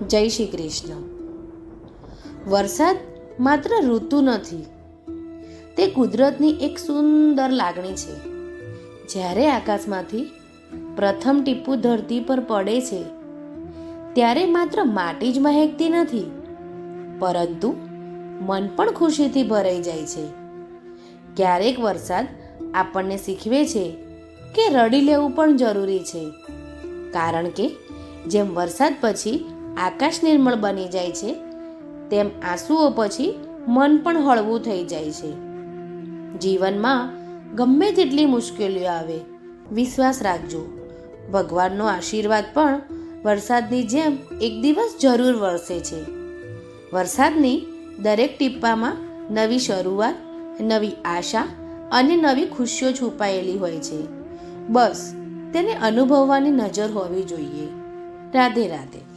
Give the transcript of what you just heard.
જય શ્રી કૃષ્ણ. વરસાદ માત્ર ઋતુ નથી, તે કુદરતની એક સુંદર લાગણી છે. જ્યારે આકાશમાંથી પ્રથમ ટીપું ધરતી પર પડે છે ત્યારે માત્ર માટી જ મહેકતી નથી, પરંતુ મન પણ ખુશીથી ભરાઈ જાય છે. ક્યારેક વરસાદ આપણને શીખવે છે કે રડી લેવું પણ જરૂરી છે, કારણ કે જેમ વરસાદ પછી આકાશ નિર્મળ બની જાય છે, તેમ આંસુઓ પછી મન પણ હળવું થઈ જાય છે. જીવનમાં ગમે તેટલી મુશ્કેલીઓ આવે, વિશ્વાસ રાખજો, ભગવાનનો આશીર્વાદ પણ વરસાદની જેમ એક દિવસ જરૂર વરસે છે. વરસાદની દરેક ટીપામાં નવી શરૂઆત, નવી આશા અને નવી ખુશીઓ છુપાયેલી હોય છે. બસ તેને અનુભવવાની નજર હોવી જોઈએ. રાધે રાધે.